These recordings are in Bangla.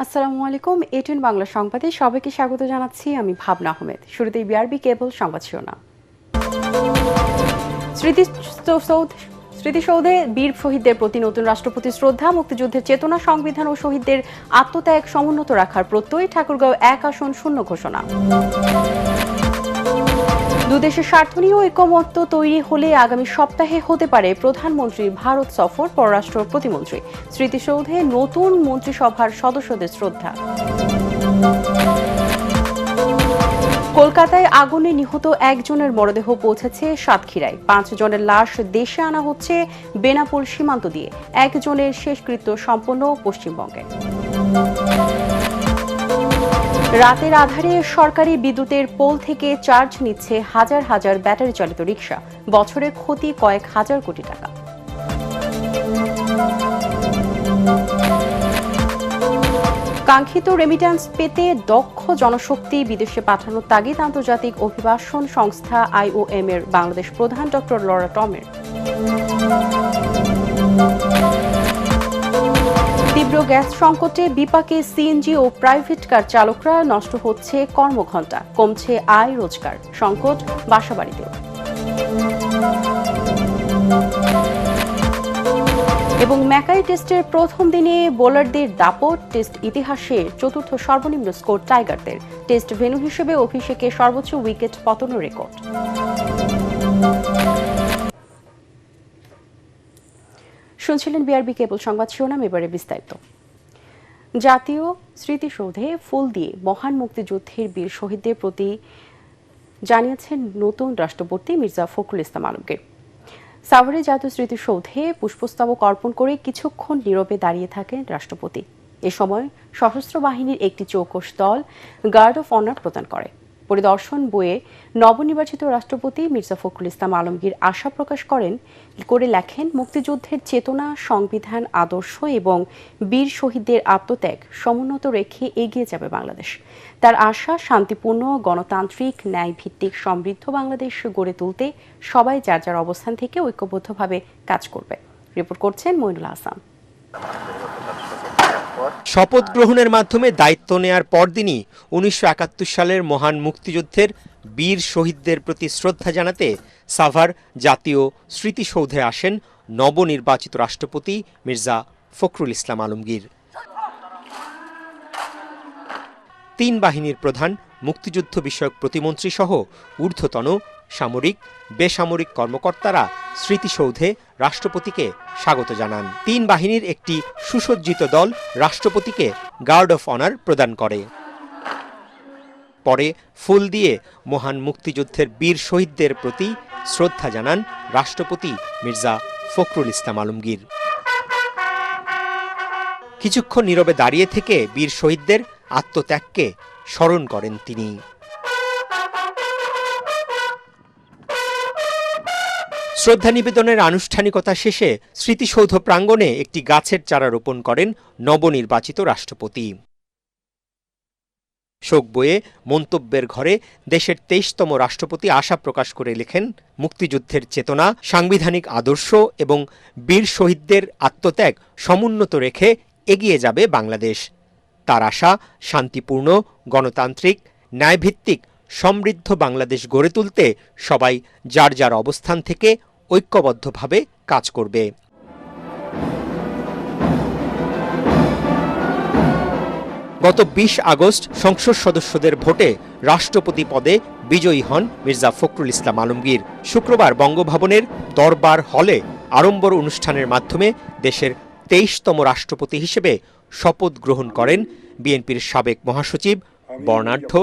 আসসালামু আলাইকুম। এটিএন বাংলা সংবাদে সবাইকে স্বাগত জানাচ্ছি। আমি ভাবনা আহমেদ। শুরুতেই বিআরবি কেবল সংবাদ শিরোনাম। স্মৃতিসৌধে বীর শহীদদের প্রতি নতুন রাষ্ট্রপতি শ্রদ্ধা, মুক্তিযুদ্ধের চেতনা, সংবিধান ও শহীদদের আত্মত্যাগ সমুন্নত রাখার প্রত্যয়, ঠাকুরগাঁও 1 আসন শূন্য ঘোষণা। দুদেশের স্বার্থ নিয়ে ঐকমত্য তৈরি হলে আগামী সপ্তাহে হতে পারে প্রধানমন্ত্রীর ভারত সফর, পররাষ্ট্র প্রতিমন্ত্রী। স্মৃতিসৌধে নতুন মন্ত্রিসভার সদস্যদের শ্রদ্ধা। কলকাতায় আগুনে নিহত একজনের মরদেহ পৌঁছেছে সাতক্ষীরায়। 5 জনের লাশ দেশে আনা হচ্ছে বেনাপোল সীমান্ত দিয়ে। একজনের শেষকৃত্য সম্পন্ন পশ্চিমবঙ্গে। রাতের আধারে সরকারি বিদ্যুতের পোল থেকে চার্জ নিচ্ছে হাজার হাজার ব্যাটারি চালিত রিকশা। বছরে ক্ষতি কয়েক হাজার কোটি টাকা। কাঙ্ক্ষিত রেমিট্যান্স পেতে দক্ষ জনশক্তি বিদেশে পাঠানোর তাগিদ আন্তর্জাতিক অভিবাসন সংস্থা IOM এর বাংলাদেশ প্রধান ডক্টর লরা টমের। তীব্র গ্যাস সংকটে বিপাকে সিএনজি ও প্রাইভেট কার চালকরা, নষ্ট হচ্ছে কর্মঘণ্টা, কমছে আয় রোজগার, সংকট বাসাবাড়িতেও। এবং ম্যাকাই টেস্টের প্রথম দিনে বোলারদের দাপট, টেস্ট ইতিহাসে চতুর্থ সর্বনিম্ন স্কোর টাইগারদের। টেস্ট ভেন্যু হিসেবে অভিষেকে সর্বোচ্চ উইকেট পতনের রেকর্ড। শুনছিলেন বিআরবি কেবল সংবাদ শিরোনাম, এবারে বিস্তারিত। জাতীয় স্মৃতিসৌধে ফুল দিয়ে মহান মুক্তিযুদ্ধের বীর শহীদদের প্রতি জানিয়েছেন নতুন রাষ্ট্রপতি মির্জা ফখরুল ইসলাম আলমগীর। সাভারে জাতীয় স্মৃতিসৌধে পুষ্পস্তবক অর্পণ করে কিছুক্ষণ নীরবে দাঁড়িয়ে থাকেন রাষ্ট্রপতি। এ সময় সশস্ত্র বাহিনীর একটি চৌকস দল গার্ড অফ অনার প্রদান করে। পরিদর্শন বইয়ে নবনির্বাচিত রাষ্ট্রপতি মির্জা ফখরুল ইসলাম আলমগীর আশা প্রকাশ করে লেখেন, মুক্তিযুদ্ধের চেতনা, সংবিধান, আদর্শ এবং বীর শহীদদের আত্মত্যাগ সমুন্নত রেখে এগিয়ে যাবে বাংলাদেশ। তার আশা, শান্তিপূর্ণ, গণতান্ত্রিক, ন্যায়ভিত্তিক, সমৃদ্ধ বাংলাদেশ গড়ে তুলতে সবাই যার যার অবস্থান থেকে ঐক্যবদ্ধভাবে কাজ করবে। রিপোর্ট করছেন মইনুল হাসান। শপথ গ্রহণের মাধ্যমে দায়িত্ব নেয়ার পরদিনই 1971 সালের মহান মুক্তিযুদ্ধের বীর শহীদদের প্রতি শ্রদ্ধা জানাতে সাভার জাতীয় স্মৃতিসৌধে আসেন নবনির্বাচিত রাষ্ট্রপতি মির্জা ফখরুল ইসলাম আলমগীর। 3 বাহিনীর প্রধান, মুক্তিযুদ্ধ বিষয়ক প্রতিমন্ত্রী সহ ঊর্ধ্বতন সামরিক, বেসামরিক কর্মকর্তারা স্মৃতিসৌধে রাষ্ট্রপতিকে স্বাগত জানান। 3 বাহিনীর একটি সুসজ্জিত দল রাষ্ট্রপতিকে গার্ড অফ অনার প্রদান করে। পরে ফুল দিয়ে মহান মুক্তিযুদ্ধের বীর শহীদদের প্রতি শ্রদ্ধা জানান রাষ্ট্রপতি মির্জা ফখরুল ইসলাম আলমগীর। কিছুক্ষণ নীরবে দাঁড়িয়ে থেকে বীর শহীদদের আত্মত্যাগকে স্মরণ করেন তিনি। শ্রদ্ধা নিবেদনের আনুষ্ঠানিকতা শেষে স্মৃতিসৌধ প্রাঙ্গণে একটি গাছের চারা রোপণ করেন নবনির্বাচিত রাষ্ট্রপতি। শোক বইয়ে মন্তব্যের ঘরে দেশের 23তম রাষ্ট্রপতি আশা প্রকাশ করে লেখেন, মুক্তিযুদ্ধের চেতনা, সাংবিধানিক আদর্শ এবং বীর শহীদদের আত্মত্যাগ সমুন্নত রেখে এগিয়ে যাবে বাংলাদেশ। তার আশা, শান্তিপূর্ণ, গণতান্ত্রিক, ন্যায়ভিত্তিক, সমৃদ্ধ বাংলাদেশ গড়ে তুলতে সবাই যার যার অবস্থান থেকে ঐক্যবদ্ধভাবে কাজ করবে। গত 20 আগস্ট সংসদ সদস্যদের ভোটে রাষ্ট্রপতি পদে বিজয়ী হন মির্জা ফখরুল ইসলাম আলমগীর। শুক্রবার বঙ্গভবনের দরবার হলে আড়ম্বর অনুষ্ঠানের মাধ্যমে দেশের 23তম রাষ্ট্রপতি হিসেবে শপথ গ্রহণ করেন বিএনপির সাবেক মহাসচিব, বর্ণাঢ্য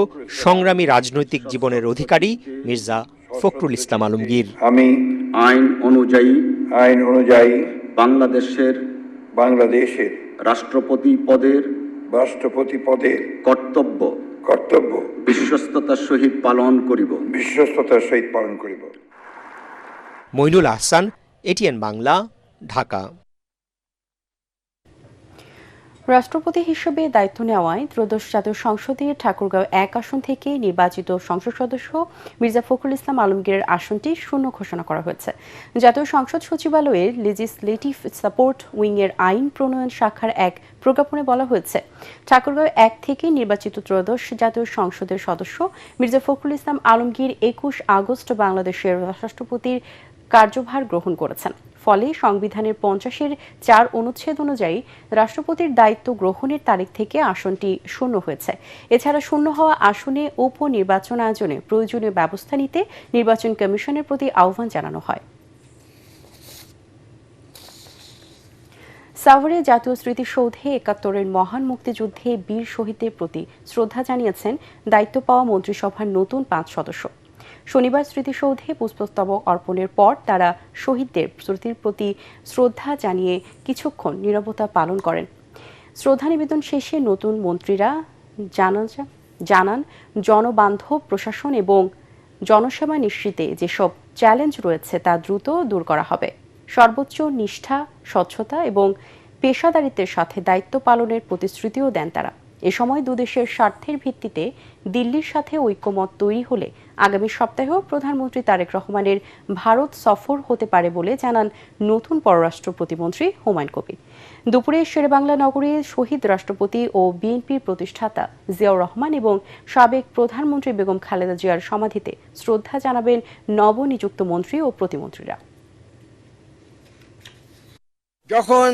সংগ্রামী রাজনৈতিক জীবনের অধিকারী মির্জা ফখরুল ইসলাম আলমগীর। আমি আইন অনুযায়ী বাংলাদেশের রাষ্ট্রপতি পদের কর্তব্য বিশ্বস্ততার সহিত পালন করিব। মইনুল হাসান, এটিএন বাংলা, ঢাকা। রাষ্ট্রপতি হিসেবে দায়িত্ব নেওয়ায় ত্রয়োদশ জাতীয় সংসদের ঠাকুরগাঁও ১ আসন থেকে নির্বাচিত সংসদ সদস্য মির্জা ফখরুল ইসলাম আলমগীরের আসনটি শূন্য ঘোষণা করা হয়েছে। জাতীয় সংসদ সচিবালয়ের লেজিসলেটিভ সাপোর্ট উইংয়ের আইন প্রণয়ন শাখার এক প্রজ্ঞাপনে বলা হয়েছে, ঠাকুরগাঁও ১ থেকে নির্বাচিত ত্রয়োদশ জাতীয় সংসদের সদস্য মির্জা ফখরুল ইসলাম আলমগীর ২১ আগস্ট বাংলাদেশের রাষ্ট্রপতির কার্যভার গ্রহণ করেছেন। ফলে সংবিধানের ৫০-এর ৪ অনুচ্ছেদ অনুযায়ী রাষ্ট্রপতির দায়িত্ব গ্রহণের তারিখ থেকে আসনটি শূন্য হয়েছে। এছাড়া শূন্য হওয়া আসনে উপনির্বাচন আয়োজনে প্রয়োজনীয় ব্যবস্থা নিতে নির্বাচন কমিশনের প্রতি আহ্বান জানানো হয়। সাভারে জাতীয় স্মৃতিসৌধে ৭১-এর মহান মুক্তিযুদ্ধে বীর শহীদদের প্রতি শ্রদ্ধা জানিয়েছেন দায়িত্ব পাওয়া মন্ত্রিসভার নতুন ৫ সদস্য। শনিবার স্মৃতিসৌধে পুষ্পস্তবক অর্পণের পর তারা শহীদদের স্মৃতির প্রতি শ্রদ্ধা জানিয়ে কিছুক্ষণ নীরবতা পালন করেন। শ্রদ্ধা নিবেদন শেষে নতুন মন্ত্রীরা জানান জনবান্ধব প্রশাসন এবং জনসেবা নিশ্চিতে যেসব চ্যালেঞ্জ রয়েছে তা দ্রুত দূর করা হবে। সর্বোচ্চ নিষ্ঠা, স্বচ্ছতা এবং পেশাদারিত্বের সাথে দায়িত্ব পালনের প্রতিশ্রুতিও দেন তারা। এ সময় দুদেশের স্বার্থের ভিত্তিতে দিল্লির সাথে ঐক্যমত তৈরি হলে আগামী সপ্তাহেও প্রধানমন্ত্রী তারেক রহমানের ভারত সফর হতে পারে বলে জানান নতুন পররাষ্ট্র প্রতিমন্ত্রী হুমায়ুন কবির। দুপুরে শেরেবাংলা নগরে শহীদ রাষ্ট্রপতি ও বিএনপির প্রতিষ্ঠাতা জিয়াউর রহমান এবং সাবেক প্রধানমন্ত্রী বেগম খালেদা জিয়ার সমাধিতে শ্রদ্ধা জানাবেন নবনিযুক্ত মন্ত্রী ও প্রতিমন্ত্রীরা। যখন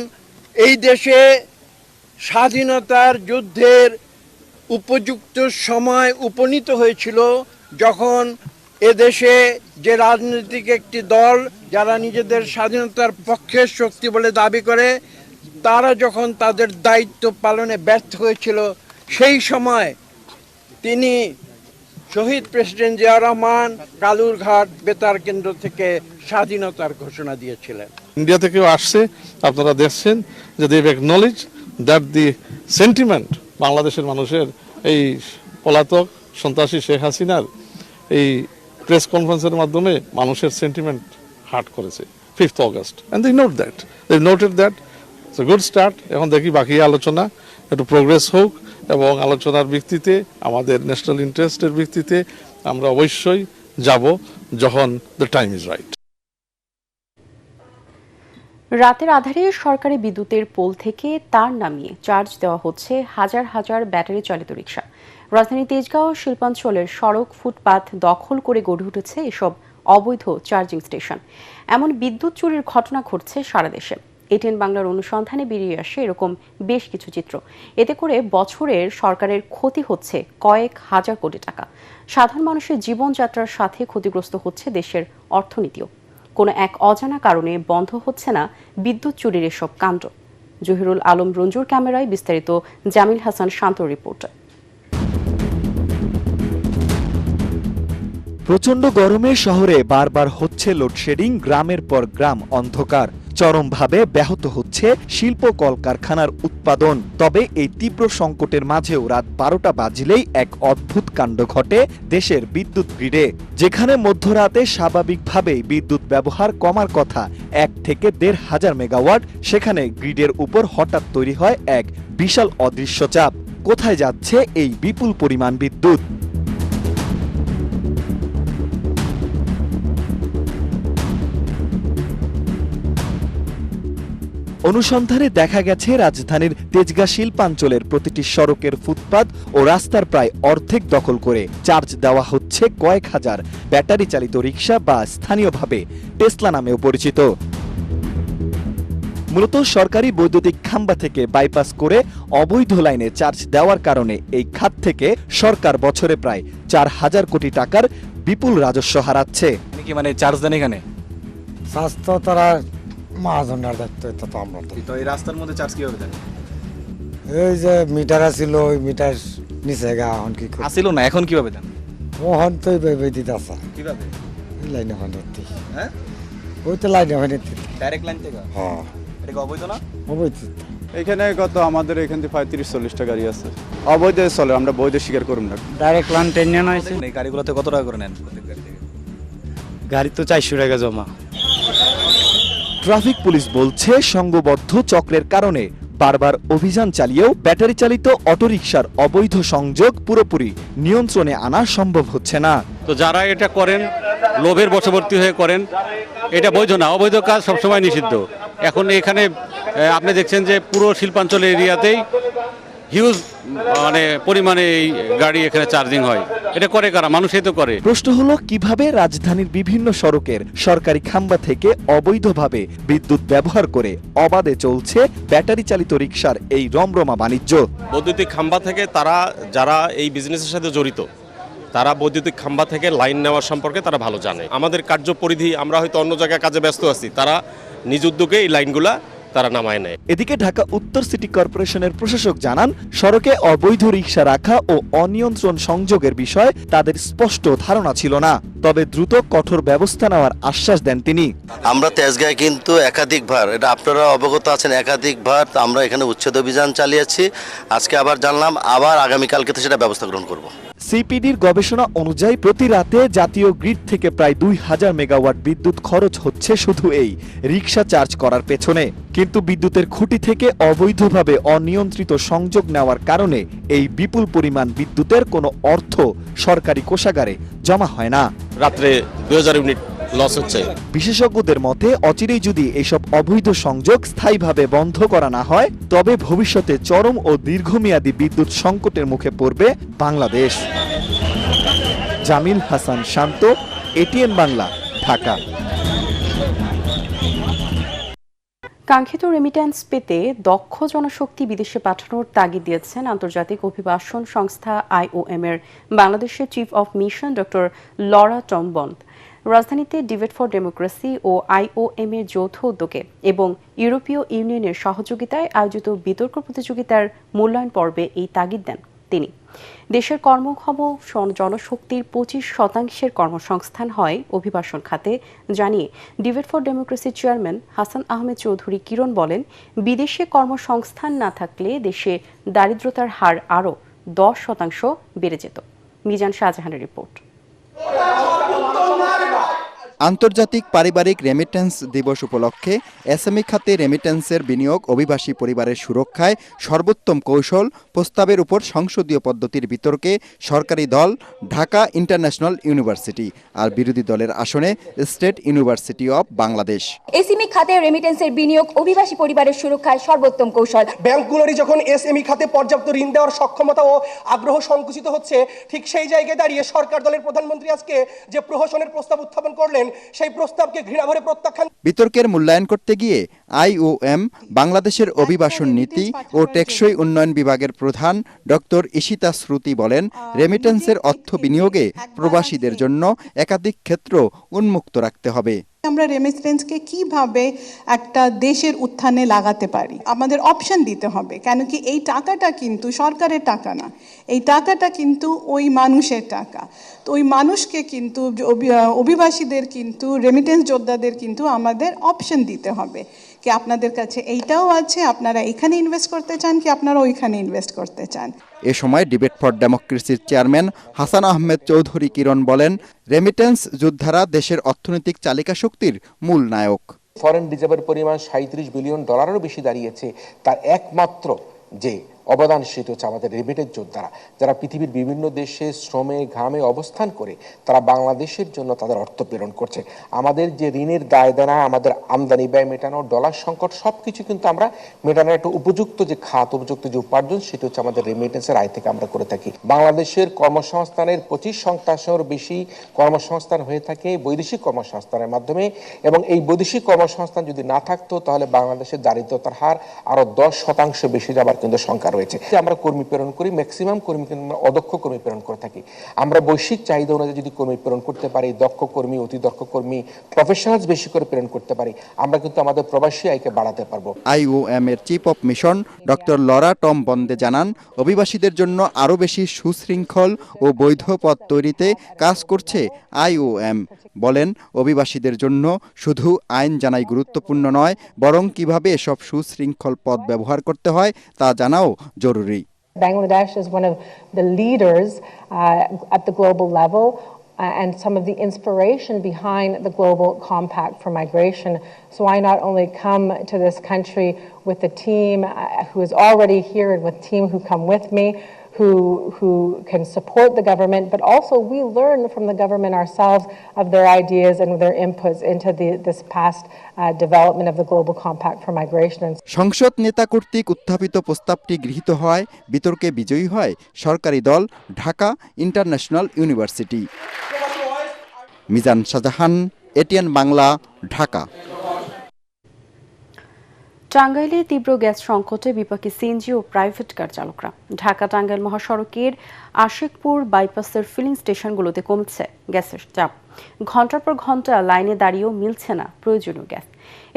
এই দেশে স্বাধীনতার যুদ্ধের উপযুক্ত সময় উপনীত হয়েছিল, যখন এদেশে যে রাজনৈতিক একটি দল যারা নিজেদের স্বাধীনতার পক্ষের শক্তি বলে দাবি করে, তারা যখন তাদের দায়িত্ব পালনে ব্যর্থ হয়েছিল, সেই সময় তিনি শহীদ প্রেসিডেন্ট জিয়াউর রহমান কালুরঘাট বেতার কেন্দ্র থেকে স্বাধীনতার ঘোষণা দিয়েছিলেন। ইন্ডিয়া থেকেও আসছে, আপনারা দেখছেন যে দে অ্যাকনলেজ দ্যাট দি সেন্টিমেন্ট বাংলাদেশের মানুষের এই পলাতক সন্ত্রাসী শেখ হাসিনার এই প্রেস কনফারেন্সের মাধ্যমে মানুষের সেন্টিমেন্ট হার্ট করেছে 5th August and they note that, they noted that. It's a good start. এখন দেখি বাকি আলোচনা একটু প্রোগ্রেস হোক এবং আলোচনার ভিত্তিতে আমাদের ন্যাশনাল ইন্টারেস্টের ভিত্তিতে আমরা অবশ্যই যাব যখন দ্য টাইম ইজ রাইট। রাতের আধারে সরকারি বিদ্যুতের পোল থেকে তার নামিয়ে চার্জ দেওয়া হচ্ছে হাজার হাজার ব্যাটারি চালিত রিকশা। রাজধানী তেজগাঁও শিল্পাঞ্চলের সড়ক ফুটপাত দখল করে গড়ে উঠেছে এসব অবৈধ চার্জিং স্টেশন। এমন বিদ্যুৎ চুরির ঘটনা ঘটছে সারা দেশে। এটিএন বাংলার অনুসন্ধানে বেরিয়ে আসে এরকম বেশ কিছু চিত্র। এতে করে বছরের সরকারের ক্ষতি হচ্ছে কয়েক হাজার কোটি টাকা। সাধারণ মানুষের জীবনযাত্রার সাথে ক্ষতিগ্রস্ত হচ্ছে দেশের অর্থনীতিও। কোনো এক অজানা কারণে বন্ধ হচ্ছে না বিদ্যুৎ চুরির এসব কাণ্ড। জহিরুল আলম রঞ্জুর ক্যামেরায় বিস্তারিত জামিল হাসান শান্তর রিপোর্ট। প্রচণ্ড গরমে শহরে বারবার হচ্ছে লোডশেডিং, গ্রামের পর গ্রাম অন্ধকার। চরমভাবে ব্যাহত হচ্ছে শিল্প কলকারখানার উৎপাদন। তবে এই তীব্র সংকটের মাঝেও রাত 12টা বাজলেই এক অদ্ভুত কাণ্ড ঘটে দেশের বিদ্যুৎ গ্রিডে। যেখানে মধ্যরাতে স্বাভাবিকভাবেই বিদ্যুৎ ব্যবহার কমার কথা 1 থেকে 1,500 মেগাওয়াট, সেখানে গ্রিডের উপর হঠাৎ তৈরি হয় এক বিশাল অদৃশ্য চাপ। কোথায় যাচ্ছে এই বিপুল পরিমাণ বিদ্যুৎ? অনুসন্ধানে দেখা গেছে রাজধানীর তেজগাঁ শিল্পাঞ্চলের প্রতিটি সড়কের ফুটপাত ও রাস্তার প্রায় অর্ধেক দখল করে চার্জ দেওয়া হচ্ছে কয়েক হাজার ব্যাটারি চালিত রিকশা বা স্থানীয়ভাবে টেসলা নামেও পরিচিত। মূলত সরকারি বৈদ্যুতিক খাম্বা থেকে বাইপাস করে অবৈধ লাইনে চার্জ দেওয়ার কারণে এই খাত থেকে সরকার বছরে প্রায় 4,000 কোটি টাকার বিপুল রাজস্ব হারাচ্ছে। কি মানে চার্জ দেন এখানে? স্বাস্থ্য তারা মহাজনের দায়িত্ব, এটা তো আমরা তো এই রাস্তার মধ্যে চার্জ কিভাবে দেন? এই যে মিটার আছিল, ওই মিটার নিচে গা এখন কি আসিল না, এখন কিভাবে দেন? মোহন তো এইভাবে দিতে আসা কিভাবে? লাইনে ফাইনাতি, হ্যাঁ ওই তো লাইনে ফাইনাতি, ডাইরেক্ট লাইন থেকে। হ্যাঁ এটা কি অবৈধ না? অবৈধ। এখানে কত আমাদের এখান থেকে 35-40টা গাড়ি আছে, অবৈধ চলে, আমরা বৈধ স্বীকার করব না। ডাইরেক্ট লাইন টেনে নয়ছে। এই গাড়িগুলোতে কত টাকা করে নেন প্রত্যেক গাড়ি থেকে? গাড়ি তো 400 টাকা জমা। ট্রাফিক পুলিশ বলছে সংঘবদ্ধ চক্রের কারণে বারবার অভিযান চালিয়েও ব্যাটারি চালিত অটোরিকশার অবৈধ সংযোগ পুরোপুরি নিয়ন্ত্রণে আনা সম্ভব হচ্ছে না। তো যারা এটা করেন লোভের বশবর্তী হয়ে করেন, এটা বৈধ না, অবৈধ কাজ সবসময় নিষিদ্ধ। এখন এখানে আপনি দেখছেন যে পুরো শিল্পাঞ্চল এরিয়াতেই হিউজ পরিমাণে এই গাড়ি এখানে চার্জিং হয়। এটা করে কারা? মানুষই তো করে। প্রশ্ন হলো কিভাবে রাজধানীর বিভিন্ন সড়কের সরকারি খাম্বা থেকে অবৈধভাবে বিদ্যুৎ ব্যবহার করে অবাধে চলছে ব্যাটারি চালিত রিকশার এই রমরমা বাণিজ্য। বৈদ্যুতিক খাম্বা থেকে যারা এই বিজনেসের সাথে জড়িত, তারা বৈদ্যুতিক খাম্বা থেকে লাইন নেওয়ার সম্পর্কে তারা ভালো জানে। আমাদের কার্যপরিধি, আমরা হয়তো অন্য জায়গায় কাজে ব্যস্ত আছি, তারা নিজ উদ্যোগে এই লাইনগুলা তারা নামায় নেয়। এদিকে ঢাকা উত্তর সিটি কর্পোরেশনের প্রশাসক জানান, সড়কে অবৈধ রিকশা রাখা ও অনিয়ন্ত্রণ সংযোগের বিষয়ে তাদের স্পষ্ট ধারণা ছিল না, তবে দ্রুত কঠোর ব্যবস্থা নেওয়ার আশ্বাস দেন তিনি। আমরা তেজগাঁয়ে কিন্তু একাধিকবার, এটা আপনারা অবগত আছেন, একাধিকবার আমরা এখানে উচ্ছেদ অভিযান চালিয়েছি। আজকে আবার জানলাম, আবার আগামীকালকে সেটা ব্যবস্থা গ্রহণ করব। সিপিডির গবেষণা অনুযায়ী প্রতি রাতে জাতীয় গ্রিড থেকে প্রায় 2000 মেগাওয়াট বিদ্যুৎ খরচ হচ্ছে শুধু এই রিকশা চার্জ করার পেছনে। কিন্তু বিদ্যুতের খুঁটি থেকে অবৈধভাবে অনিয়ন্ত্রিত সংযোগ নেওয়ার কারণে এই বিপুল পরিমাণ বিদ্যুতের কোনো অর্থ সরকারি কোষাগারে জমা হয় না। রাত্রে 2000 ইউনিট লস হচ্ছে। বিশেষজ্ঞদের মতে অচিরেই যদি এসব অবৈধ সংযোগ স্থায়ীভাবে বন্ধ করা না হয়, তবে ভবিষ্যতে চরম ও দীর্ঘমেয়াদী বিদ্যুৎ সংকটের মুখে পড়বে বাংলাদেশ। জামিল হাসান শান্ত, এটিএন বাংলা, ঢাকা। কাঙ্ক্ষিত রেমিট্যান্স পেতে দক্ষ জনশক্তি বিদেশে পাঠানোর তাগিদ দিয়েছেন আন্তর্জাতিক অভিবাসন সংস্থা IOM এর বাংলাদেশের chief of mission doctor Laura Tomm Bonde. রাজধানীতে ডিবেট ফর ডেমোক্রেসি ও IOM এর যৌথ উদ্যোগে এবং ইউরোপীয় ইউনিয়নের সহযোগিতায় আয়োজিত বিতর্ক প্রতিযোগিতার মূল্যায়ন পর্বে এই তাগিদ দেন তিনি। দেশের কর্মক্ষম জনশক্তির 25% কর্মসংস্থান হয় অভিবাসন খাতে জানিয়ে ডিবেট ফর ডেমোক্রেসির চেয়ারম্যান হাসান আহমেদ চৌধুরী কিরণ বলেন, বিদেশে কর্মসংস্থান না থাকলে দেশে দারিদ্রতার হার আরও 10% বেড়ে যেত। মিজান শাহজাহানের রিপোর্ট। আন্তর্জাতিক পারিবারিক রেমিটেন্স দিবস উপলক্ষে এসএমই খাতে রেমিটেন্সের বিনিয়োগ অভিবাসী পরিবারের সুরক্ষায় সর্বোত্তম কৌশল প্রস্তাবের উপর সংসদীয় পদ্ধতির বিতর্কে সরকারি দল ঢাকা ইন্টারন্যাশনাল ইউনিভার্সিটি আর বিরোধী দলের আসনে state university of Bangladesh. SME খাতে রেমিটেন্সের বিনিয়োগ অভিবাসী পরিবারের সুরক্ষায় সর্বোত্তম কৌশল। ব্যাংকগুলোরই যখন এসএমই খাতে পর্যাপ্ত ঋণ দেওয়ার সক্ষমতা ও আগ্রহ সংকুচিত হচ্ছে, ঠিক সেই জায়গায় দাঁড়িয়ে সরকার দলের প্রধানমন্ত্রী আজকে যে প্রহসনের প্রস্তাব উত্থাপন করলেন, সেই প্রস্তাবকে ঘৃণাভরে প্রত্যাখ্যান। বিতর্কের মূল্যায়ন করতে গিয়ে IOM বাংলাদেশের অভিবাসন নীতি ও টেকসই উন্নয়ন বিভাগের প্রধান ডক্টর ইশিতা শ্রুতি বলেন, রেমিটেন্সের অর্থ বিনিয়োগে প্রবাসীদের জন্য একাধিক ক্ষেত্র উন্মুক্ত রাখতে হবে। আমরা রেমিটেন্সকে কিভাবে একটা দেশের উত্থানে লাগাতে পারি, আমাদের অপশন দিতে হবে। কেন কি এই টাকাটা কিন্তু সরকারের টাকা না, এই টাকাটা কিন্তু ওই মানুষের টাকা। তো ওই মানুষকে কিন্তু অভিবাসীদের কিন্তু রেমিটেন্স যোদ্ধাদের কিন্তু আমাদের অপশন দিতে হবে কি আপনাদের কাছে এইটাও আছে, আপনারা এখানে ইনভেস্ট করতে চান কি আপনারা ওইখানে ইনভেস্ট করতে চান। এ সময় ডিবেট ফর ডেমোক্রেসির চেয়ারম্যান হাসান আহমেদ চৌধুরী কিরণ বলেন, রেমিটেন্স যোদ্ধারা দেশের অর্থনৈতিক চালিকা শক্তির মূল নায়ক। ফরেন রিজার্ভের পরিমাণ $37 বিলিয়ন বেশি দাঁড়িয়েছে। তার একমাত্র যে অবদান সেটা হচ্ছে আমাদের রেমিটেন্স যোদ্ধারা, যারা পৃথিবীর বিভিন্ন দেশে শ্রমে ঘামে অবস্থান করে তারা বাংলাদেশের জন্য তাদের অর্থ প্রেরণ করছে। আমাদের যে ঋণের দায় দেনা, আমাদের আমদানি ব্যয় মেটানো, ডলার সংকট, সবকিছু কিন্তু আমরা মেটানোর একটা উপযুক্ত যে খাত, উপযুক্ত যে উপার্জন, সেটা হচ্ছে আমাদের রেমিটেন্সের আয় থেকে আমরা করে থাকি। বাংলাদেশের কর্মসংস্থানের 25% বেশি কর্মসংস্থান হয়ে থাকে বৈদেশিক কর্মসংস্থানের মাধ্যমে, এবং এই বৈদেশিক কর্মসংস্থান যদি না থাকতো তাহলে বাংলাদেশের দারিদ্রতার হার আরো 10% বেশি যাবার কিন্তু সংখ্যা রয়েছে। আমরা কর্মী প্রেরণ করি, ম্যাক্সিমাম কর্মী কিন্তু অদক্ষ কর্মী প্রেরণ করে থাকি। আমরা বৈশ্বিক চাহিদা অনুযায়ী যদি কর্মী প্রেরণ করতে পারি, দক্ষ কর্মী, অতি দক্ষ কর্মী, প্রফেশনালস বেশি করে প্রেরণ করতে পারি, আমরা কিন্তু আমাদের প্রবাসী আয়কে বাড়াতে পারবো। IOM এর chief of mission doctor Laura টমবন্দে জানান, অভিবাসীদের জন্য আরও বেশি সুশৃঙ্খল ও বৈধ পথ তৈরিতে কাজ করছে IOM। বলেন, অভিবাসীদের জন্য শুধু আইন জানাই গুরুত্বপূর্ণ নয়, বরং কিভাবে এসব সুশৃঙ্খল পথ ব্যবহার করতে হয় তা জানাও জরুরি। Bangladesh is one of the leaders at the global level and some of the inspiration behind the Global Compact for Migration. So I not only come to this country with the team who is already here and with team who come with me, who can support the government, but also we learn from the government ourselves of their ideas and their inputs into this past development of the Global Compact for Migration. সংসদ নেতা কর্তৃক উত্থাপিত প্রস্তাবটি গৃহীত হয়, বিতর্কে বিজয়ী হয় সরকারি দল Dhaka international university. Mizan Shahjahan, ATN Bangla, Dhaka. টাঙ্গাইলে তীব্র গ্যাস সংকটে বিপাকে সিএনজি ও প্রাইভেট কার চালকরা। ঢাকা টাঙ্গাইল মহাসড়কের আশিকপুর বাইপাসের ফিলিং স্টেশনগুলোতে কমছে গ্যাসের চাপ। ঘন্টার পর ঘন্টা লাইনে দাঁড়িয়েও মিলছে না প্রয়োজনীয় গ্যাস।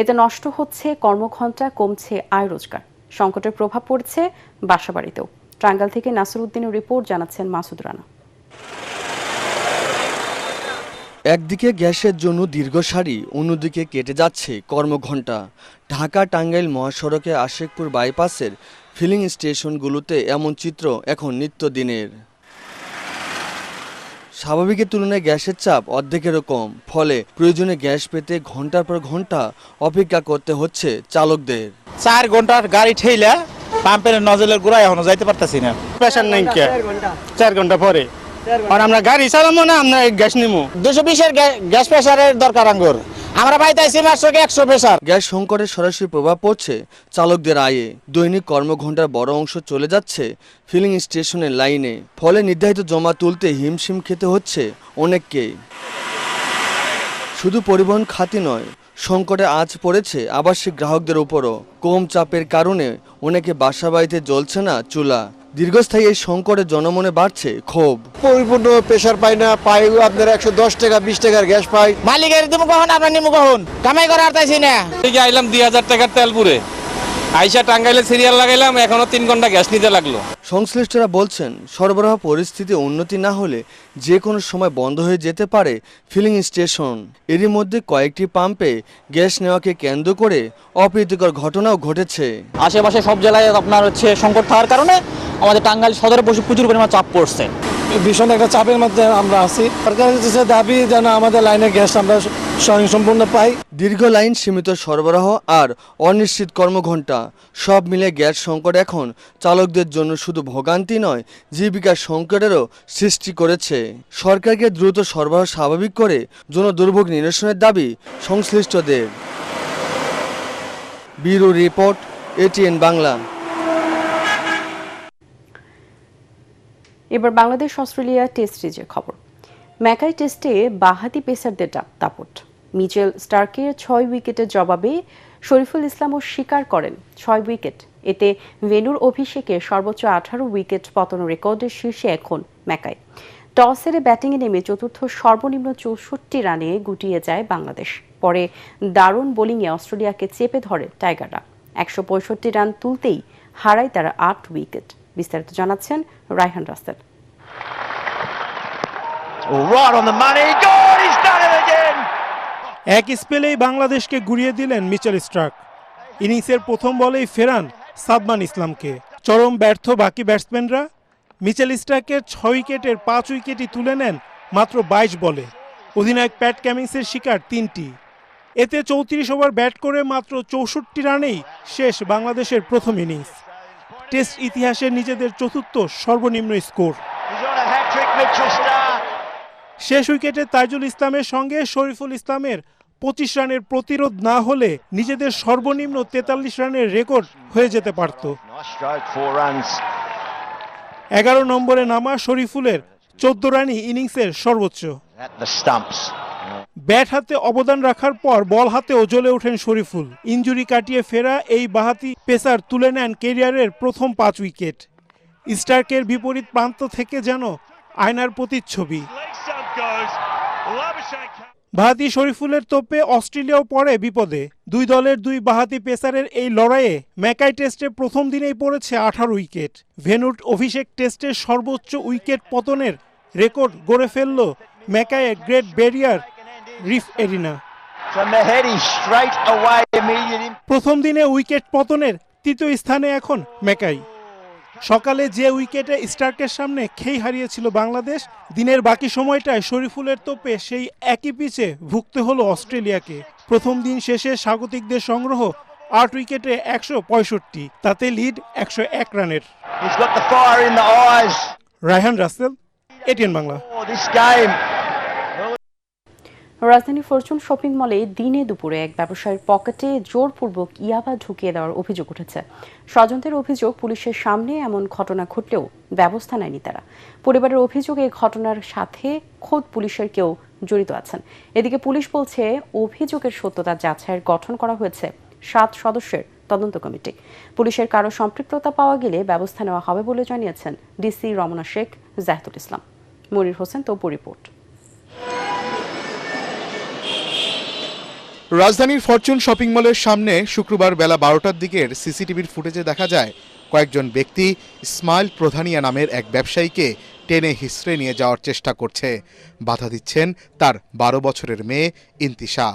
এতে নষ্ট হচ্ছে কর্মঘণ্টা, কমছে আয় রোজগার। সংকটের প্রভাব পড়ছে বাসাবাড়িতেও। টাঙ্গাইল থেকে নাসির উদ্দিনের রিপোর্ট, জানাচ্ছেন মাসুদ রানা। একদিকে গ্যাসের জন্য দীর্ঘ সারি, অন্যদিকে কেটে যাচ্ছে কর্মঘণ্টা। ঢাকা টাঙ্গাইল মহাসড়কে আশিকপুর বাইপাসের ফিলিং স্টেশনগুলোতে এমন চিত্র এখন নিত্যদিনের। স্বাভাবিকের তুলনায় গ্যাসের চাপ অর্ধেকেরও কম, ফলে প্রয়োজনে গ্যাস পেতে ঘন্টার পর ঘন্টা অপেক্ষা করতে হচ্ছে চালকদের। 4 ঘন্টার গাড়ি ঠেইলা পাম্পের নজলের গোড়ায় এখনো যাইতে পারতাছি না। প্রেশার নাই কে 4 ঘন্টা পরে আর আমরা গাড়ি চালাবো না, আমরা গ্যাস নিমু। 220 এর গ্যাস প্রেসারের দরকার আঙ্গুর, আমরা পাইতাছি মাত্র 100 প্রেসার। গ্যাস সংকটের সরাসরি প্রভাব পড়ছে চালকদের আয়ে। দৈনিক কর্মঘণ্টার বড় অংশ চলে যাচ্ছে ফিলিং স্টেশনের লাইনে, ফলে নির্ধারিত জমা তুলতে হিমশিম খেতে হচ্ছে অনেককেই। শুধু পরিবহন খাতে নয়, সংকটে আঁচ পড়েছে আবাসিক গ্রাহকদের উপরও। কম চাপের কারণে অনেকে বাসাবাড়িতে জ্বলছে না চুলা। দীর্ঘস্থায়ী এই সংকটে জনমনে বাড়ছে ক্ষোভ। পরিপূর্ণ প্রেসার পাই না, পাই আপনার 110 টাকা 20 টাকার গ্যাস পাই। মালিকের দিমু কখন, আমরা নিমু কখন? কামাই করে আরতাইছি না। এই আইলাম 2000 টাকার তেল পুরে, আইসা টাঙ্গাইলে সিরিয়াল লাগাইলাম, এখনো 3 ঘন্টা গ্যাস নিতে লাগলো। সংশ্লিষ্টরা বলছেন, সরবরাহ পরিস্থিতি উন্নতি না হলে যে কোনো সময় বন্ধ হয়ে যেতে পারে ফিলিং স্টেশন। এরই মধ্যে কয়েকটি পাম্পে গ্যাস নেওয়াকে কেন্দ্র করে অপ্রীতিকর ঘটনাও ঘটেছে। আশেপাশে সব জেলায় আপনার সংকট থাকার কারণে আমাদের টাঙ্গাইল সদরে প্রচুর পরিমাণ চাপ পড়ছে। ভীষণ একটা চাপের মধ্যে আমরা আছি। সরকারের দাবি যেন আমাদের লাইনের গ্যাস আমরা স্বয়ংসম্পূর্ণ পাই। দীর্ঘ লাইন, সীমিত সরবরাহ আর অনিশ্চিত কর্মঘণ্টা সব মিলে গ্যাস সংকট এখন চালকদের জন্য শুধু ভোগান্তি নয়, জীবিকার সংকটেরও সৃষ্টি করেছে। সরকারকে দ্রুত সরবরাহ স্বাভাবিক করে জনদুর্ভোগ নিরসনের দাবি সংশ্লিষ্টদের। Bureau report, ATN Bangla. এবার বাংলাদেশ অস্ট্রেলিয়া টেস্ট সিরিজের খবর। ম্যাকাই টেস্টে বাঁহাতি পেসারদের দাপট। মিচেল স্টার্কের 6 উইকেটের জবাবে শরীফুল ইসলামও স্বীকার করেন 6 উইকেট। এতে ভেন্যুর অভিষেকে সর্বোচ্চ 18 উইকেট পতন রেকর্ডের শীর্ষে এখন ম্যাকাই। টস হেরে ব্যাটিংয়ে নেমে চতুর্থ সর্বনিম্ন 64 রানে গুটিয়ে যায় বাংলাদেশ। পরে দারুণ বোলিংয়ে অস্ট্রেলিয়াকে চেপে ধরে টাইগাররা। 165 রান তুলতেই হারায় তারা 8 উইকেট। বিস্তারিত জানাচ্ছেন রায়হান রাসেল। এক স্পেলেই বাংলাদেশকে গুড়িয়ে দিলেন মিচেল স্টার্ক। ইনিংসের প্রথম বলেই ফেরান সাদমান ইসলামকে। চরম ব্যর্থ বাকি ব্যাটসম্যানরা। মিচেল স্টার্কের 6 উইকেটের 5 উইকেটই তুলে নেন মাত্র 22 বলে। অধিনায়ক প্যাট কামিন্সের শিকার 3টি। এতে 34 ওভার ব্যাট করে মাত্র 64 রানেই শেষ বাংলাদেশের প্রথম ইনিংস। টেস্ট ইতিহাসে নিজেদের চতুর্থ সর্বনিম্ন স্কোর। শেষ উইকেটে তাইজুল ইসলামের সঙ্গে শরীফুল ইসলামের 25 রানের প্রতিরোধ না হলে নিজেদের সর্বনিম্ন 43 রানের রেকর্ড হয়ে যেতে পারত। 11 নম্বরে নামা শরীফুলের 14 রানই ইনিংসের সর্বোচ্চ। ব্যাট হাতে অবদান রাখার পর বল হাতেও জ্বলে ওঠেন শরীফুল। ইনজুরি কাটিয়ে ফেরা এই বাঁহাতি পেসার তুলে নেন ক্যারিয়ারের প্রথম 5 উইকেট। স্টার্কের বিপরীত প্রান্ত থেকে যেন আয়নার প্রতিচ্ছবি। বাঁহাতি শরীফুলের তোপে অস্ট্রেলিয়াও পড়ে বিপদে। দুই দলের দুই বাঁহাতি পেসারের এই লড়াইয়ে ম্যাকাই টেস্টে প্রথম দিনেই পড়েছে 18 উইকেট। ভেন্যুর অভিষেক টেস্টে সর্বোচ্চ উইকেট পতনের রেকর্ড গড়ে ফেলল ম্যাকাইয়ের গ্রেট ব্যারিয়ার রিফ এরিনা। প্রথম দিনে উইকেট পতনের তৃতীয় স্থানে এখন ম্যাকাই। সকালে যে উইকেটে স্টার্কের সামনে খেই হারিয়েছিল বাংলাদেশ, দিনের বাকি সময়টায় শরীফুলের তোপে সেই একই পিচে ভুগতে হলো অস্ট্রেলিয়াকে। প্রথম দিন শেষে স্বাগতিকদের সংগ্রহ 8 উইকেটে 165, তাতে লিড 101 রানের। রায়হান রাসেল, এটিএন বাংলা। রাজধানী ফরচুন শপিং মলে দিনে দুপুরে এক ব্যবসায়ীর পকেটে জোরপূর্বক ইয়াবা ঢুকিয়ে দেওয়ার অভিযোগ উঠেছে। স্বজনদের অভিযোগ, পুলিশের সামনে এমন ঘটনা ঘটলেও ব্যবস্থা নেয়নি তারা। পরিবারের অভিযোগ, এই ঘটনার সাথে খোদ পুলিশের কেউ জড়িত আছেন। এদিকে পুলিশ বলছে অভিযোগের সত্যতা যাচাইয়ের গঠন করা হয়েছে 7 সদস্যের তদন্ত কমিটি। পুলিশের কারো সম্পৃক্ততা পাওয়া গেলে ব্যবস্থা নেওয়া হবে বলে জানিয়েছেন ডিসি রমনা শেখ জাহিদুল ইসলাম। মনির হোসেন তপু রিপোর্ট। রাজধানীর ফরচুন শপিং মলের সামনে শুক্রবার বেলা 12টার দিকের সিসিটিভির ফুটেজে দেখা যায় কয়েকজন ব্যক্তি ইসমাইল প্রধানিয়া নামের এক ব্যবসায়ীকে টেনে হিসড়ে নিয়ে যাওয়ার চেষ্টা করছে। বাধা দিচ্ছেন তার 12 বছরের মেয়ে ইন্তিশা।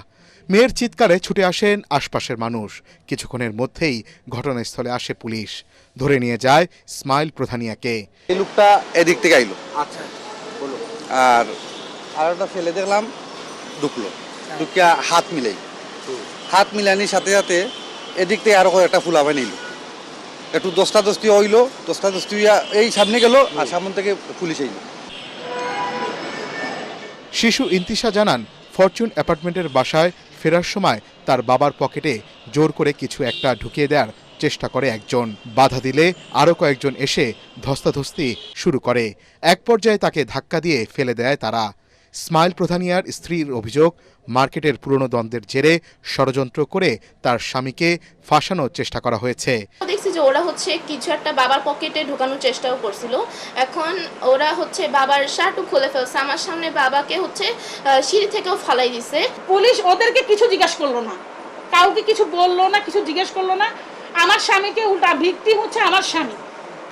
মেয়ের চিৎকারে ছুটে আসেন আশপাশের মানুষ। কিছুক্ষণের মধ্যেই ঘটনাস্থলে আসে পুলিশ, ধরে নিয়ে যায় ইসমাইল প্রধানিয়াকে। এই লোকটা এদিক থেকে আইলো, আচ্ছা বলো, আর আরেকটা ফেলে দেখলাম ঢুকলো, ঢুকিয়া হাত মিলানির সাথে সাথে এদিক থেকে আরো একটা ফুলাবাই নিল, একটু দশটা দশটি হইলো, দশটা দশটি এই সামনে গেল আর সামনে থেকে পুলিশ আইল। শিশু ইন্তিশা জানান, ফরচুন অ্যাপার্টমেন্টের বাসায় ফেরার সময় তার বাবার পকেটে জোর করে কিছু একটা ঢুকিয়ে দেওয়ার চেষ্টা করে একজন। বাধা দিলে আরও কয়েকজন এসে ধস্তাধস্তি শুরু করে। এক পর্যায়ে তাকে ধাক্কা দিয়ে ফেলে দেয় তারা। ইসমাইল প্রধানিয়ার স্ত্রীর অভিযোগ, মার্কেটের পুরনো দ্বন্দ্বের জেরে ষড়যন্ত্র করে তার স্বামীকে ফাঁসানোর চেষ্টা করা হয়েছে। দেখছি যে ওরা কিছু একটা বাবার পকেটে ঢোকানোর চেষ্টাও করছিল। এখন ওরা বাবার শার্টও খুলে ফেলছে, আমার সামনে বাবাকে সিঁড়ি থেকেও ফালাই দিছে। পুলিশ ওদেরকে কিছু জিজ্ঞাসা করলো না, কাউকে কিছু বললো না, কিছু জিজ্ঞেস করলো না। আমার স্বামীকে উল্টা ভিকটিম আমার স্বামী,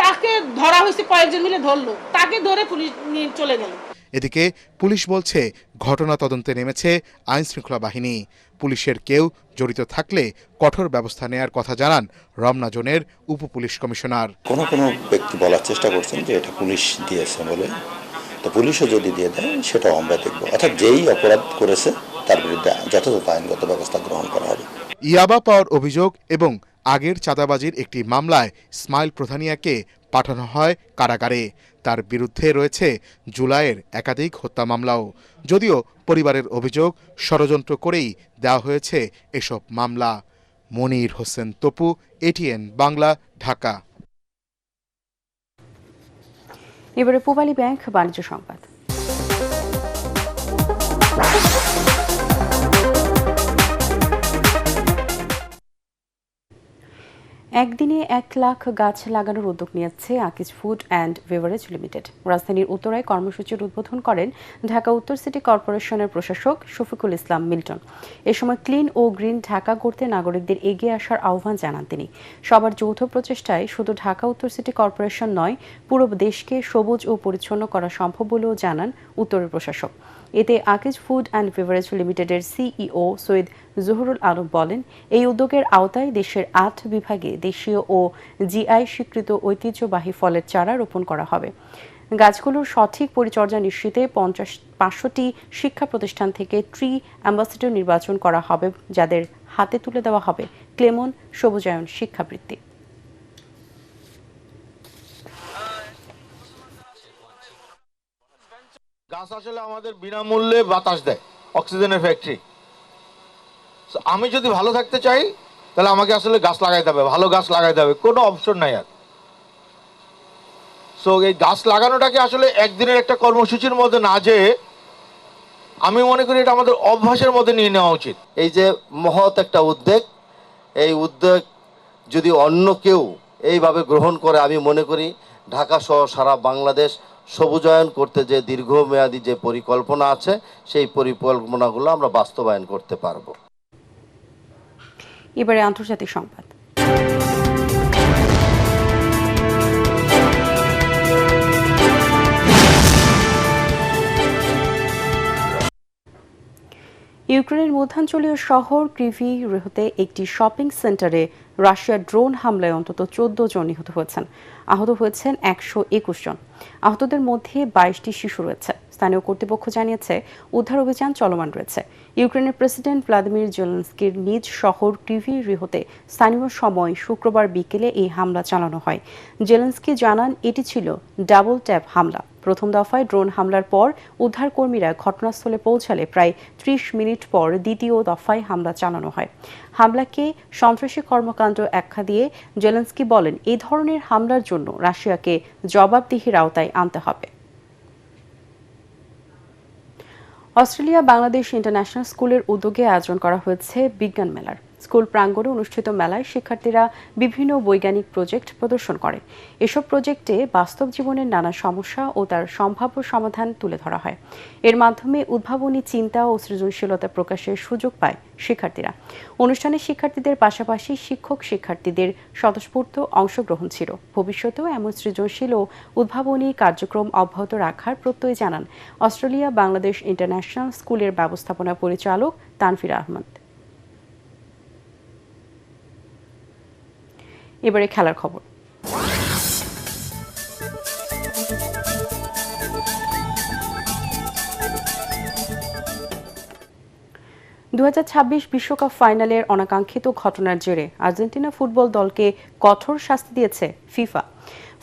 তাকে ধরা হয়েছে, কয়েকজন মিলে ধরলো, তাকে ধরে পুলিশ নিয়ে চলে গেল। এদিকে পুলিশ বলছে ঘটনা তদন্তে নেমেছে আইন শৃঙ্খলা বাহিনী। পুলিশের কেউ জড়িত থাকলে কঠোর ব্যবস্থা নেয়ার কথা জানান রমনা জোনের উপ পুলিশ কমিশনার। কোনো ব্যক্তি বলার চেষ্টা করছেন যে এটা পুলিশ দিয়েছে বলে, তো পুলিশও যদি দিয়ে দেয় সেটাও আমরা দেখব, অর্থাৎ যেই অপরাধ করেছে তার বিরুদ্ধে যথাযথ আইনগত ব্যবস্থা গ্রহণ করা হবে। ইয়াবা পাওয়ার অভিযোগ এবং আগের চাঁদাবাজির একটি মামলায় ইসমাইল প্রধানিয়াকে পাঠানো হয় কারাগারে। তার বিরুদ্ধে রয়েছে জুলাইয়ের একাধিক হত্যা মামলাও। যদিও পরিবারের অভিযোগ, ষড়যন্ত্র করেই দেওয়া হয়েছে এসব মামলা। মনির হোসেন তপু, এটিএন বাংলা, ঢাকা। এবারে পূবালী ব্যাংক বাণিজ্য সংবাদ। একদিনে 1 লাখ গাছ লাগানোর উদ্যোগ নিয়েছে Akij food and beverage limited. রাজধানীর উত্তরায় কর্মসূচির উদ্বোধন করেন ঢাকা উত্তর সিটি কর্পোরেশনের প্রশাসক শফিকুল ইসলাম মিল্টন। এ সময় ক্লিন ও গ্রিন ঢাকা গড়তে নাগরিকদের এগিয়ে আসার আহ্বান জানান তিনি। সবার যৌথ প্রচেষ্টায় শুধু ঢাকা উত্তর সিটি কর্পোরেশন নয়, পুরো দেশকে সবুজ ও পরিচ্ছন্ন করা সম্ভব বলেও জানান উত্তরের প্রশাসক। এতে আকিজ ফুড অ্যান্ড বেভারেজ লিমিটেডের সিইও সৈয়দ জহুরুল আলম বলেন, এই উদ্যোগের আওতায় দেশের 8 বিভাগে দেশীয় ও জিআই স্বীকৃত ঐতিহ্যবাহী ফলের চারা রোপণ করা হবে। গাছগুলোর সঠিক পরিচর্যা নিশ্চিতে 500টি শিক্ষা প্রতিষ্ঠান থেকে ট্রি অ্যাম্বাসেডর নির্বাচন করা হবে, যাদের হাতে তুলে দেওয়া হবে ক্লেমন সবুজায়ন শিক্ষাবৃত্তি। গাছ আসলে আমাদের বিনামূল্যে বাতাস দেয়, অক্সিজেনের ফ্যাক্টরি। আমি যদি ভালো থাকতে চাই তাহলে আমাকে আসলে গাছ লাগাইতে হবে, ভালো গাছ লাগাইতে হবে, কোনো অপশন নাই আর। সো এই গাছ লাগানোটাকে আসলে একদিনের একটা কর্মসূচির মধ্যে না যেয়ে আমি মনে করি এটা আমাদের অভ্যাসের মধ্যে নিয়ে নেওয়া উচিত। এই যে মহৎ একটা উদ্যোগ, এই উদ্যোগ যদি অন্য কেউ এইভাবে গ্রহণ করে, আমি মনে করি ঢাকা সহ সারা বাংলাদেশ সবুজায়ন করতে যে দীর্ঘমেয়াদী যে পরিকল্পনা আছে, সেই পরিকল্পনাগুলো আমরা বাস্তবায়ন করতে পারবো। এবারে আন্তর্জাতিক সংবাদ। ইউক্রেনের মধ্যাঞ্চলীয় শহর ক্রিভিরোহতে একটি শপিং সেন্টারে রাশিয়ার ড্রোন হামলায় অন্তত 14 জন নিহত হয়েছেন। আহত হয়েছেন 121 জন। আহতদের মধ্যে 22টি শিশু রয়েছে। স্থানীয় কর্তৃপক্ষ জানিয়েছে উদ্ধার অভিযান চলমান রয়েছে। ইউক্রেনের প্রেসিডেন্ট ভ্লাদিমির জেলেনস্কির নিজ শহর ক্রিভিরোহতে স্থানীয় সময় শুক্রবার বিকেলে এই হামলা চালানো হয়। জেলেনস্কি জানান এটি ছিল ডাবল ট্যাপ হামলা। প্রথম দফায় ড্রোন হামলার পর উদ্ধারকর্মীরা ঘটনাস্থলে পৌঁছালে প্রায় 30 মিনিট পর দ্বিতীয় দফায় হামলা চালানো হয়। হামলাকে সন্ত্রাসী কর্মকাণ্ড আখ্যা দিয়ে জেলেনস্কি বলেন, এই ধরনের হামলার জন্য রাশিয়াকে জবাবদিহির আওতায় আনতে হবে। অস্ট্রেলিয়া বাংলাদেশ ইন্টারন্যাশনাল স্কুলের উদ্যোগে আয়োজন করা হয়েছে বিজ্ঞান মেলার। স্কুল প্রাঙ্গণে অনুষ্ঠিত মেলায় শিক্ষার্থীরা বিভিন্ন বৈজ্ঞানিক প্রজেক্ট প্রদর্শন করে। এসব প্রজেক্টে বাস্তব জীবনের নানা সমস্যা ও তার সম্ভাব্য সমাধান তুলে ধরা হয়। এর মাধ্যমে উদ্ভাবনী চিন্তা ও সৃজনশীলতা প্রকাশের সুযোগ পায় শিক্ষার্থীরা। অনুষ্ঠানে শিক্ষার্থীদের পাশাপাশি শিক্ষক শিক্ষার্থীদের স্বতঃস্ফূর্ত অংশগ্রহণ ছিল। ভবিষ্যতেও এমন সৃজনশীল ও উদ্ভাবনী কার্যক্রম অব্যাহত রাখার প্রত্যয় জানান অস্ট্রেলিয়া বাংলাদেশ ইন্টারন্যাশনাল স্কুলের ব্যবস্থাপনা পরিচালক তানফির আহমদ। এবারে খেলার খবর। 2026 বিশ্বকাপ ফাইনালের অনাকাঙ্ক্ষিত ঘটনার জেরে আর্জেন্টিনা ফুটবল দলকে কঠোর শাস্তি দিয়েছে ফিফা।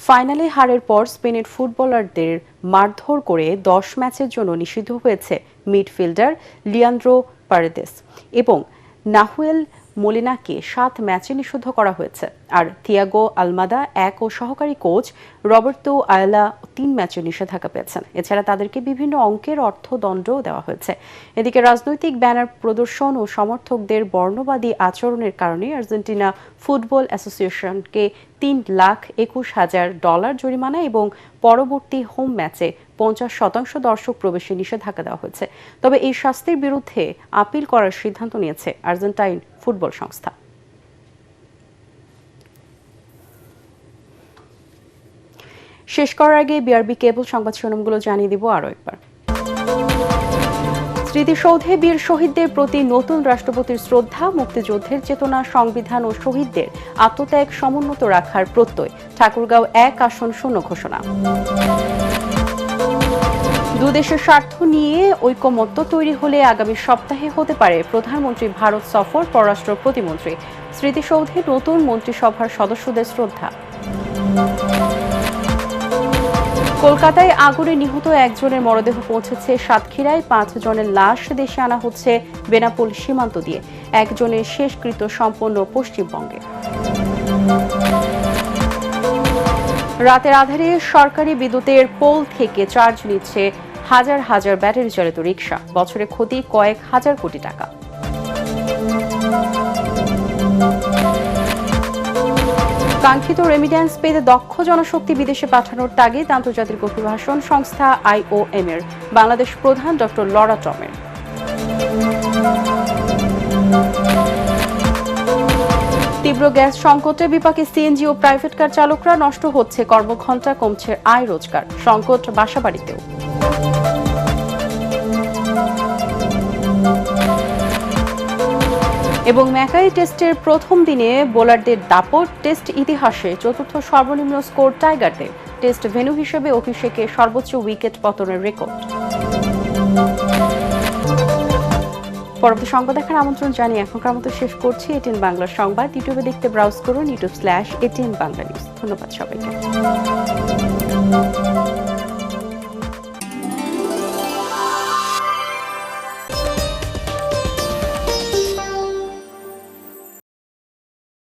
ফাইনালে হারের পর স্পেনের ফুটবলারদের মারধর করে 10 ম্যাচের জন্য নিষিদ্ধ হয়েছে মিডফিল্ডার লিয়ান্দ্রো পারেদেস এবং নাহুয়েল মোলিনাকে 7 ম্যাচে নিষিদ্ধ করা হয়েছে। আর থিয়াগো আলমাদা 1 ও সহকারী কোচ রবার্তো আয়লা 3 ম্যাচে নিষেধাজ্ঞা পেয়েছেন। এছাড়া তাদেরকে বিভিন্ন অঙ্কের অর্থদণ্ডও দেওয়া হয়েছে। এদিকে রাজনৈতিক ব্যানার প্রদর্শন ও সমর্থকদের বর্ণবাদী আচরণের কারণে আর্জেন্টিনা ফুটবল অ্যাসোসিয়েশনকে $3,21,000 জরিমানা এবং পরবর্তী হোম ম্যাচে 50% দর্শক প্রবেশে নিষেধাজ্ঞা দেওয়া হয়েছে। তবে এই শাস্তির বিরুদ্ধে আপিল করার সিদ্ধান্ত নিয়েছে আর্জেন্টাইন ফুটবল সংস্থা। শেষ করার আগে বিআরবি কেবল সংবাদ শিরোনামগুলো জানিয়ে দিব আরও একবার। স্মৃতিসৌধে বীর শহীদদের প্রতি নতুন রাষ্ট্রপতির শ্রদ্ধা, মুক্তিযুদ্ধের চেতনা, সংবিধান ও শহীদদের আত্মত্যাগ সমুন্নত রাখার প্রত্যয়। ঠাকুরগাঁও 1 আসন শূন্য ঘোষণা। দুদেশের স্বার্থ নিয়ে ঐকমত্য তৈরি হলে আগামী সপ্তাহে হতে পারে প্রধানমন্ত্রী ভারত সফর, পররাষ্ট্র প্রতিমন্ত্রী। স্মৃতিসৌধে নতুন মন্ত্রিসভার সদস্যদের শ্রদ্ধা। কলকাতায় আগুনে নিহত একজনের মরদেহ পৌঁছেছে সাতক্ষীরায়। 5 জনের লাশ দেশে আনা হচ্ছে বেনাপোল সীমান্ত দিয়ে। একজনের শেষকৃত্য সম্পন্ন পশ্চিমবঙ্গে। রাতের আধারে সরকারি বিদ্যুতের পোল থেকে চার্জ নিচ্ছে হাজার হাজার ব্যাটারি চালিত রিকশা। বছরে ক্ষতি কয়েক হাজার কোটি টাকা। কাঙ্ক্ষিত রেমিট্যান্স পেতে দক্ষ জনশক্তি বিদেশে পাঠানোর তাগিদ আন্তর্জাতিক অভিবাসন সংস্থা IOM এর। বাংলাদেশ প্রধান ডক্টর লরা টমের। তীব্র গ্যাস সংকটে বিপাকে সিএনজি ও প্রাইভেট কার চালকরা। নষ্ট হচ্ছে কর্মঘণ্টা, কমছে আয় রোজগার। সংকট বাসাবাড়িতেও। এবং ম্যাকাই টেস্টের প্রথম দিনে বোলারদের দাপট। টেস্ট ইতিহাসে 4র্থ সর্বনিম্ন স্কোর টাইগারদের। টেস্ট ভেন্যু হিসেবে অভিষেকে সর্বোচ্চ উইকেট পতনের রেকর্ড। পরবর্তী সংবাদ দেখার আমন্ত্রণ জানিয়ে এখনকার মতো শেষ করছি ATN বাংলা সংবাদ। ইউটিউবে দেখতে ব্রাউজ করুন youtube/ATN বাংলা নিউজ। ধন্যবাদ সবাইকে।